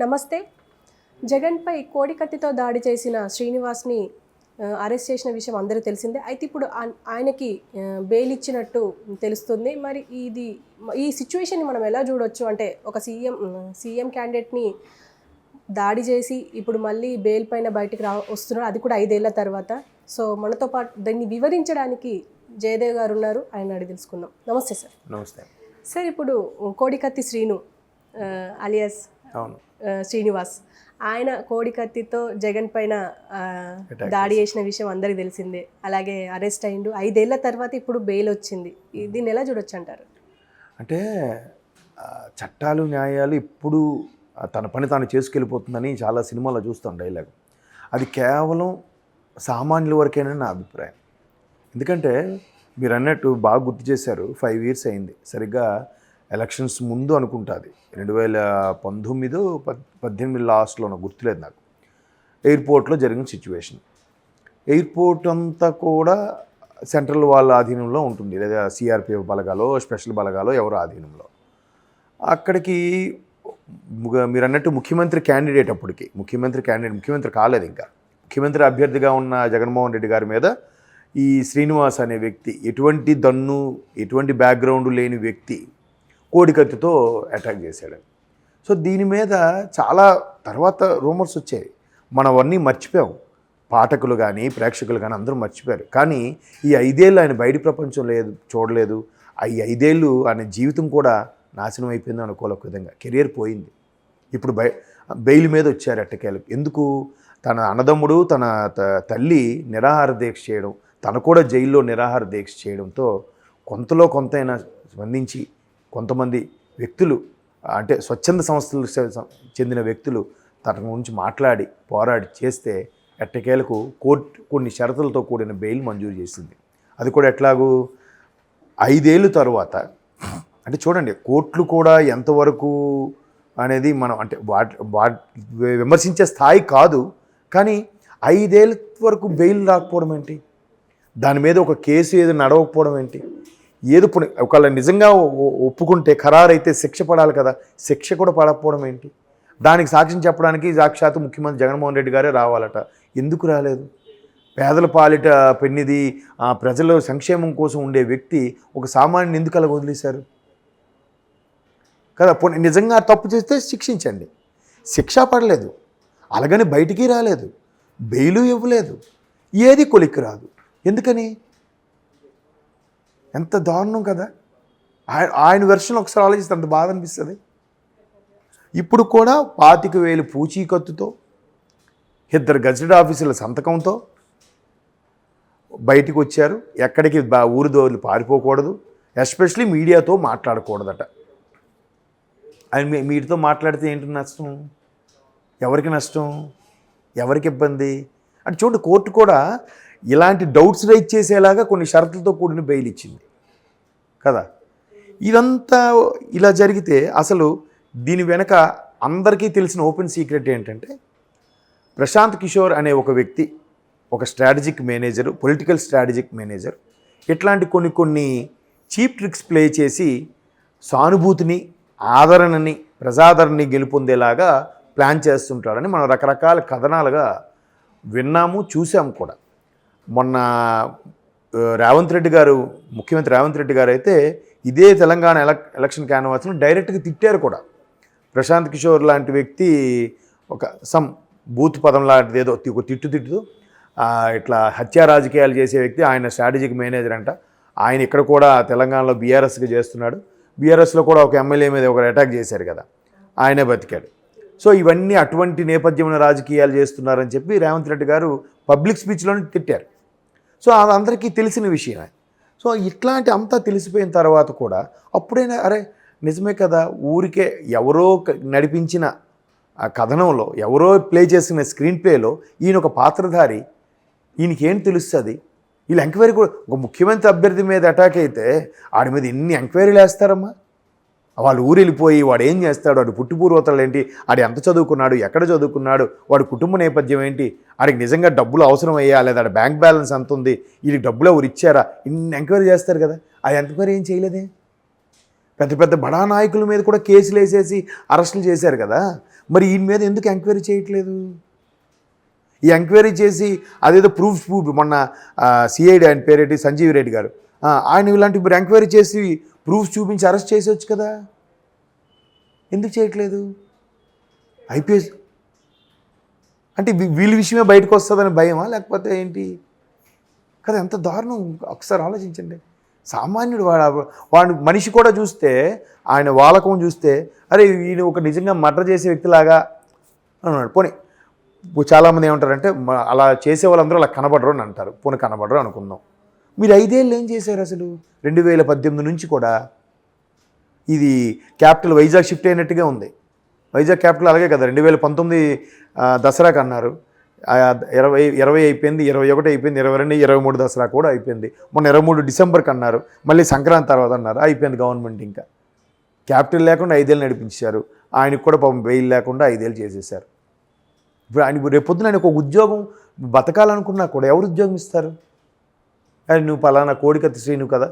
నమస్తే. జగన్పై కోడికత్తితో దాడి చేసిన శ్రీనివాస్ని అరెస్ట్ చేసిన విషయం అందరికీ తెలిసిందే. అయితే ఇప్పుడు ఆయనకి బెయిల్ ఇచ్చినట్టు తెలుస్తుంది. మరి ఈ సిచ్యువేషన్ని మనం ఎలా చూడొచ్చు? అంటే ఒక సీఎం క్యాండిడేట్ని దాడి చేసి ఇప్పుడు మళ్ళీ బెయిల్ పైన బయటికి వస్తున్నారు, అది కూడా 5 ఏళ్ల తర్వాత. సో మనతో పాటు దాన్ని వివరించడానికి జయదేవ్ గారు ఉన్నారు, ఆయన అడిగి తెలుసుకుందాం. నమస్తే సార్. నమస్తే సార్, ఇప్పుడు కోడికత్తి శ్రీను అలియాస్ శ్రీనివాస్, ఆయన కోడికత్తితో జగన్ పైన దాడి చేసిన విషయం అందరికి తెలిసిందే. అలాగే అరెస్ట్ అయిండు, 5 ఏళ్ల తర్వాత ఇప్పుడు బెయిల్ వచ్చింది. దీన్ని ఎలా చూడొచ్చు అంటారు? అంటే చట్టాలు న్యాయాలు ఇప్పుడు తన పని తాను చేసుకెళ్ళిపోతుందని చాలా సినిమాలో చూస్తాం డైలాగ్. అది కేవలం సామాన్యుల వరకేనని నా అభిప్రాయం. ఎందుకంటే మీరు అన్నట్టు బాగా గుర్తు చేశారు, 5 years అయింది. సరిగ్గా ఎలక్షన్స్ ముందు అనుకుంటుంది, 2019-18 లాస్ట్లోనో గుర్తులేదు నాకు. ఎయిర్పోర్ట్లో జరిగిన సిచ్యువేషన్. ఎయిర్పోర్ట్ అంతా కూడా సెంట్రల్ వాళ్ళ ఆధీనంలో ఉంటుంది, లేదా సిఆర్పిఎఫ్ బలగాలో స్పెషల్ బలగాలో ఎవరో ఆధీనంలో. అక్కడికి మీరు అన్నట్టు ముఖ్యమంత్రి క్యాండిడేట్, అప్పటికి ముఖ్యమంత్రి కాలేదు, ఇంకా ముఖ్యమంత్రి అభ్యర్థిగా ఉన్న జగన్మోహన్ రెడ్డి గారి మీద ఈ శ్రీనివాస్ అనే వ్యక్తి, ఎటువంటి దన్ను ఎటువంటి బ్యాక్గ్రౌండ్ లేని వ్యక్తి కోడికత్తితో అటాక్ చేశాడు. సో దీని మీద చాలా తర్వాత రూమర్స్ వచ్చాయి, మనం అవన్నీ మర్చిపోయాం, పాఠకులు కానీ ప్రేక్షకులు కానీ అందరూ మర్చిపోయారు. కానీ ఈ 5 ఏళ్ళు ఆయన బయట ప్రపంచం చూడలేదు. ఈ 5 ఏళ్ళు ఆయన జీవితం కూడా నాశనం అయిపోయింది అనుకోవాలి. ఒక విధంగా కెరియర్ పోయింది. ఇప్పుడు బెయిల్ మీద వచ్చారు ఎట్టకేలకు. ఎందుకు? తన అన్నదమ్ముడు తన తల్లి నిరాహార దీక్ష చేయడం, తను కూడా జైల్లో నిరాహార దీక్ష చేయడంతో కొంతలో కొంతైనా స్పందించి కొంతమంది వ్యక్తులు, అంటే స్వచ్ఛంద సంస్థలకు చెందిన వ్యక్తులు తన గురించి మాట్లాడి పోరాడి చేస్తే ఎట్టకేలకు కోర్టు కొన్ని షరతులతో కూడిన బెయిల్ మంజూరు చేసింది. అది కూడా ఎట్లాగూ 5 ఏళ్ళు తరువాత. అంటే చూడండి, కోర్టులు కూడా ఎంతవరకు అనేది మనం అంటే విమర్శించే స్థాయి కాదు. కానీ 5 ఏళ్ళ వరకు బెయిల్ రాకపోవడం ఏంటి? దాని మీద ఒక కేసు ఏదో నడవకపోవడం ఏంటి? ఏదో ఒకవేళ నిజంగా ఒప్పుకుంటే ఖరారైతే శిక్ష పడాలి కదా, శిక్ష కూడా పడకపోవడం ఏంటి? దానికి సాక్ష్యం చెప్పడానికి సాక్షాత్తు ముఖ్యమంత్రి జగన్మోహన్ రెడ్డి గారే రావాలట. ఎందుకు రాలేదు? పేదల పాలిట పెన్నిది, ప్రజల సంక్షేమం కోసం ఉండే వ్యక్తి ఒక సామాన్యుని ఎందుకు అలా వదిలేశారు కదా? నిజంగా తప్పు చేస్తే శిక్షించండి. శిక్ష పడలేదు, అలాగని బయటికి రాలేదు, బెయిలు ఇవ్వలేదు, ఏది కొలిక్కి రాదు. ఎందుకని? ఎంత దారుణం కదా. ఆయన వెర్షన్ ఒకసారి ఆలోచిస్తే అంత బాధ అనిపిస్తుంది. ఇప్పుడు కూడా 25,000 పూచీకత్తుతో 2 గజెట్ ఆఫీసుల సంతకంతో బయటికి వచ్చారు. ఎక్కడికి ఊరు దోర్లు పారిపోకూడదు, ఎస్పెషలీ మీడియాతో మాట్లాడకూడదట. ఆయన మీటితో మాట్లాడితే ఏంటి నష్టం? ఎవరికి నష్టం? ఎవరికి ఇబ్బంది? అంటే చూడండి, కోర్టు కూడా ఇలాంటి డౌట్స్ రైజ్ చేసేలాగా కొన్ని షరతులతో కూడిన బెయిల్ ఇచ్చింది కదా. ఇదంతా ఇలా జరిగితే అసలు దీని వెనక అందరికీ తెలిసిన ఓపెన్ సీక్రెట్ ఏంటంటే, ప్రశాంత్ కిషోర్ అనే ఒక వ్యక్తి, ఒక strategic manager, political strategic manager, ఇట్లాంటి కొన్ని చీప్ ట్రిక్స్ ప్లే చేసి సానుభూతిని, ఆదరణని, ప్రజాదరణని గెలుపొందేలాగా ప్లాన్ చేస్తుంటాడని మనం రకరకాల కథనాలుగా విన్నాము, చూసాము కూడా. మొన్న ముఖ్యమంత్రి రేవంత్ రెడ్డి గారు అయితే ఇదే తెలంగాణ ఎలక్షన్ క్యాన్వాస్ను డైరెక్ట్గా తిట్టారు కూడా. ప్రశాంత్ కిషోర్ లాంటి వ్యక్తి ఒక బూత్ పదం లాంటిది ఏదో ఒక తిట్టుతూ ఇట్లా హత్యా రాజకీయాలు చేసే వ్యక్తి, ఆయన స్ట్రాటజిక్ మేనేజర్ అంట. ఆయన ఇక్కడ కూడా తెలంగాణలో బీఆర్ఎస్గా చేస్తున్నాడు. బీఆర్ఎస్లో కూడా ఒక ఎమ్మెల్యే మీద ఒకరు అటాక్ చేశారు కదా, ఆయనే బతికాడు. సో ఇవన్నీ అటువంటి నేపథ్యంలో రాజకీయాలు చేస్తున్నారని చెప్పి రేవంత్ రెడ్డి గారు పబ్లిక్ స్పీచ్లోనే తిట్టారు. సో అది అందరికీ తెలిసిన విషయమే. సో ఇట్లాంటి అంతా తెలిసిపోయిన తర్వాత కూడా అప్పుడైనా అరే నిజమే కదా, ఊరికే ఎవరో నడిపించిన ఆ కథనంలో, ఎవరో ప్లే చేసిన స్క్రీన్ ప్లేలో ఈయన ఒక పాత్రధారి, ఈయనకేం తెలుస్తుంది? వీళ్ళు ఎంక్వైరీ కూడా, ఒక ముఖ్యమంత్రి అభ్యర్థి మీద అటాక్ అయితే ఆడి మీద ఎన్ని ఎంక్వైరీలు వేస్తారమ్మా? వాళ్ళు ఊరు వెళ్ళిపోయి వాడు ఏం చేస్తాడు, వాడు పుట్టుపూర్వతలు ఏంటి, ఆడు ఎంత చదువుకున్నాడు, ఎక్కడ చదువుకున్నాడు, వాడి కుటుంబ నేపథ్యం ఏంటి, ఆడికి నిజంగా డబ్బులు అవసరం అయ్యా, లేదా ఆడ బ్యాంక్ బ్యాలెన్స్ ఎంత ఉంది, వీడికి డబ్బులు ఎవరు ఇచ్చారా, ఇన్ని ఎంక్వైరీ చేస్తారు కదా. అది ఎంక్వైరీ ఏం చేయలేదే. పెద్ద పెద్ద బడా నాయకుల మీద కూడా కేసులు వేసేసి అరెస్టులు చేశారు కదా. మరి ఈయన మీద ఎందుకు ఎంక్వైరీ చేయట్లేదు? ఈ ఎంక్వైరీ చేసి అదేదో ప్రూఫ్ మొన్న సిఐడి ఆయన పేరేంటి సంజీవ్ రెడ్డి గారు, ఆయన ఇలాంటి మీరు ఎంక్వైరీ చేసి ప్రూఫ్ చూపించి అరెస్ట్ చేసేవచ్చు కదా, ఎందుకు చేయట్లేదు? ఐపీఎస్ అంటే వీళ్ళ విషయమే బయటకు వస్తుందని భయమా లేకపోతే ఏంటి కదా? ఎంత దారుణం ఒకసారి ఆలోచించండి. సామాన్యుడు వాడు మనిషి కూడా చూస్తే ఆయన వాలకం చూస్తే అరే ఈయన ఒక నిజంగా మర్డర్ చేసే వ్యక్తిలాగా అన్నాడు. పోనీ చాలామంది ఏమంటారంటే అలా చేసే వాళ్ళందరూ అలా కనబడరు అని అంటారు. పోనీ కనబడరు అనుకుందాం. మీరు 5 ఏళ్ళు ఏం చేశారు అసలు? 2018 నుంచి కూడా ఇది క్యాపిటల్ వైజాగ్ షిఫ్ట్ అయినట్టుగా ఉంది. వైజాగ్ క్యాపిటల్ అలాగే కదా, 2019 దసరాకు అన్నారు, 20 అయిపోయింది, 21 అయిపోయింది, 22, 23 దసరా కూడా అయిపోయింది, మొన్న 23 డిసెంబర్కి అన్నారు, మళ్ళీ సంక్రాంతి తర్వాత అన్నారు, అయిపోయింది గవర్నమెంట్. ఇంకా క్యాపిటల్ లేకుండా 5 ఏళ్ళు నడిపించారు. ఆయనకు కూడా పాపం బెయిల్ లేకుండా 5 ఏళ్ళు చేసేసారు. ఇప్పుడు ఆయన రేపొద్దున ఆయన ఒక ఉద్యోగం బతకాలనుకున్నా కూడా ఎవరు ఉద్యోగం ఇస్తారు? అది నువ్వు పలానా కోడికత్తి శ్రీను కదా,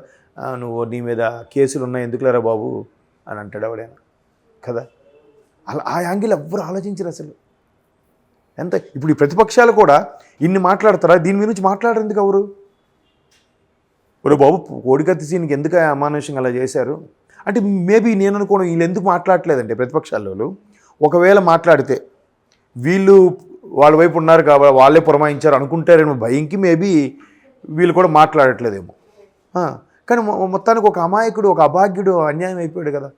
నువ్వు నీ మీద కేసులు ఉన్నాయి ఎందుకులేరా బాబు అని అంటాడు ఎవడైనా కదా. అలా ఆ యాంగిల్ ఎవ్వరు ఆలోచించరు అసలు. ఎంత ఇప్పుడు ఈ ప్రతిపక్షాలు కూడా ఇన్ని మాట్లాడతారా? దీని మీద నుంచి మాట్లాడరు ఎందుకు ఎవరు? ఒరే బాబు కోడికత్తి శ్రీనికి ఎందుకు అమానుషంగా అలా చేశారు అంటే మేబీ నేను అనుకోను వీళ్ళు ఎందుకు మాట్లాడలేదంటే ప్రతిపక్షాల్లో ఒకవేళ మాట్లాడితే వీళ్ళు వాళ్ళ వైపు ఉన్నారు కాబట్టి వాళ్ళే పురమాయించారు అనుకుంటారేమో భయంకి మేబీ వీళ్ళు కూడా మాట్లాడట్లేదేమో. కానీ మొత్తానికి ఒక అమాయకుడు, ఒక అభాగ్యుడు అన్యాయం అయిపోయాడు కదా.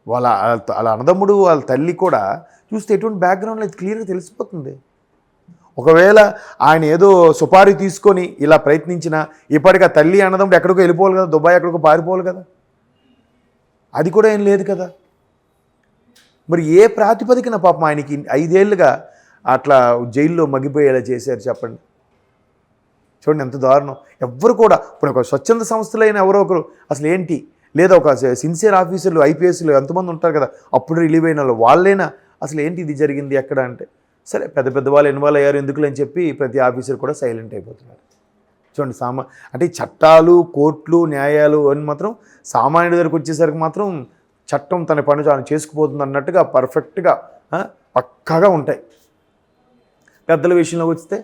వాళ్ళ అన్నదమ్ముడు వాళ్ళ తల్లి కూడా చూస్తే ఎటువంటి బ్యాక్గ్రౌండ్లో ఇది క్లియర్గా తెలిసిపోతుంది. ఒకవేళ ఆయన ఏదో సుపారీ తీసుకొని ఇలా ప్రయత్నించినా ఇప్పటికీ ఆ తల్లి అన్నదమ్ముడు ఎక్కడికో వెళ్ళిపోవాలి కదా, దుబాయ్ ఎక్కడికో పారిపోవాలి కదా, అది కూడా ఏం లేదు కదా. మరి ఏ ప్రాతిపదికన పాపం ఆయనకి 5 ఏళ్ళుగా అట్లా జైల్లో మగ్గిపోయేలా చేశారు చెప్పండి. చూడండి ఎంత దారుణం. ఎవ్వరు కూడా ఇప్పుడు ఒక స్వచ్ఛంద సంస్థలైన ఎవరో ఒకరు అసలు ఏంటి, లేదా ఒక సిన్సియర్ ఆఫీసర్లు ఐపీఎస్లు ఎంతమంది ఉంటారు కదా, అప్పుడు రిలీవ్ అయిన వాళ్ళైనా అసలు ఏంటి ఇది జరిగింది ఎక్కడ అంటే సరే పెద్ద పెద్ద వాళ్ళు ఇన్వాల్వ్ అయ్యారు ఎందుకులే అని చెప్పి ప్రతి ఆఫీసర్ కూడా సైలెంట్ అయిపోతున్నారు. చూడండి అంటే చట్టాలు, కోర్టులు, న్యాయాలు అని మాత్రం సామాన్యుడి దగ్గరకు వచ్చేసరికి మాత్రం చట్టం తన పని తాను చేసుకుపోతుంది అన్నట్టుగా పర్ఫెక్ట్గా పక్కాగా ఉంటాయి. పెద్దల విషయంలో వస్తే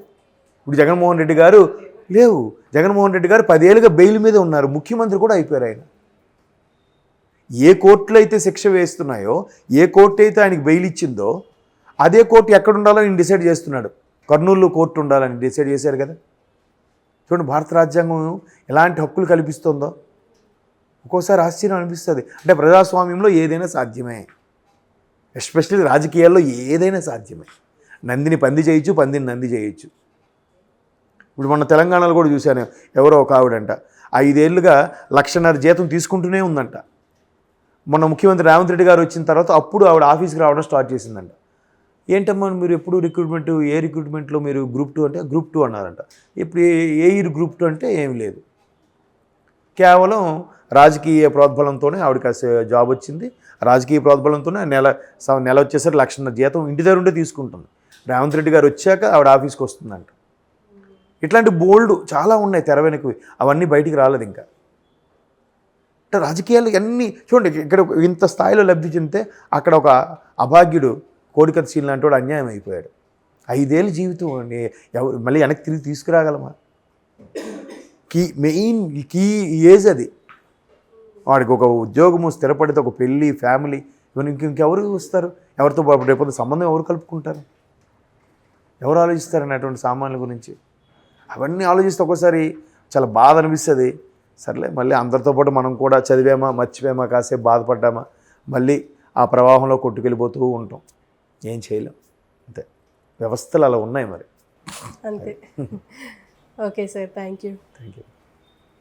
ఇప్పుడు జగన్మోహన్ రెడ్డి గారు లేవు, జగన్మోహన్ రెడ్డి గారు 10 ఏళ్ళుగా బెయిల్ మీద ఉన్నారు, ముఖ్యమంత్రి కూడా అయిపోయారు ఆయన. ఏ కోర్టులో అయితే శిక్ష వేస్తున్నాయో, ఏ కోర్టు అయితే ఆయనకి బెయిల్ ఇచ్చిందో అదే కోర్టు ఎక్కడ ఉండాలో ఆయన డిసైడ్ చేస్తున్నాడు. కర్నూలులో కోర్టు ఉండాలని డిసైడ్ చేశారు కదా. చూడండి భారత రాజ్యాంగం ఎలాంటి హక్కులు కల్పిస్తుందో ఒక్కోసారి ఆశ్చర్యం అనిపిస్తుంది. అంటే ప్రజాస్వామ్యంలో ఏదైనా సాధ్యమే, ఎస్పెషల్లీ రాజకీయాల్లో ఏదైనా సాధ్యమే. నందిని పంది చేయొచ్చు, పందిని నంది చేయొచ్చు. ఇప్పుడు మన తెలంగాణలో కూడా చూశాను, ఎవరో ఒక ఆవిడంట 5 ఏళ్ళుగా 1,50,000 జీతం తీసుకుంటూనే ఉందంట. మొన్న ముఖ్యమంత్రి రేవంత్ రెడ్డి గారు వచ్చిన తర్వాత అప్పుడు ఆవిడ ఆఫీస్కి రావడం స్టార్ట్ చేసిందంట. ఏంటమ్మా మీరు ఎప్పుడు ఏ రిక్రూట్మెంట్లో మీరు గ్రూప్ 2 అంటే గ్రూప్ 2 అన్నారంట. ఇప్పుడు ఏ ఇయర్ గ్రూప్ 2 అంటే ఏమి లేదు, కేవలం రాజకీయ ప్రోద్బలంతోనే ఆవిడకి జాబ్ వచ్చింది. రాజకీయ ప్రోద్బలంతోనే నెల వచ్చేసరికి 1,50,000 జీతం ఇంటి దగ్గర ఉండే తీసుకుంటుంది. రేవంత్ రెడ్డి గారు వచ్చాక ఆవిడ ఆఫీస్కి వస్తుందంట. ఇట్లాంటి బోల్డ్ చాలా ఉన్నాయి తెర వెనక్కి, అవన్నీ బయటికి రాలేదు ఇంకా. అంటే రాజకీయాలు అన్నీ చూడండి, ఇక్కడ ఇంత స్థాయిలో లబ్ధి చెందితే అక్కడ ఒక అభాగ్యుడు కోడికత్తి శ్రీను లాంటి వాడు అన్యాయం అయిపోయాడు. 5 ఏళ్ళ జీవితం ఎవరు మళ్ళీ వెనక్కి తిరిగి తీసుకురాగలమా? మెయిన్ కీ ఏజ్ అది. వాడికి ఒక ఉద్యోగము స్థిరపడితే ఒక పెళ్ళి, ఫ్యామిలీ, ఇవన్నీ ఇంకెవరు వస్తారు? ఎవరితో రేపు సంబంధం ఎవరు కలుపుకుంటారు? ఎవరు ఆలోచిస్తారని అటువంటి సామాన్యుల గురించి? అవన్నీ ఆలోచిస్తే ఒక్కోసారి చాలా బాధ అనిపిస్తుంది. సర్లే మళ్ళీ అందరితో పాటు మనం కూడా చదివామా, మర్చిపోయామా, కాసేపు బాధపడ్డామా, మళ్ళీ ఆ ప్రవాహంలో కొట్టుకెళ్ళిపోతూ ఉంటాం. ఏం చేయలేం, అంతే. వ్యవస్థలు అలా ఉన్నాయి మరి. అంతే. Okay sir, thank you.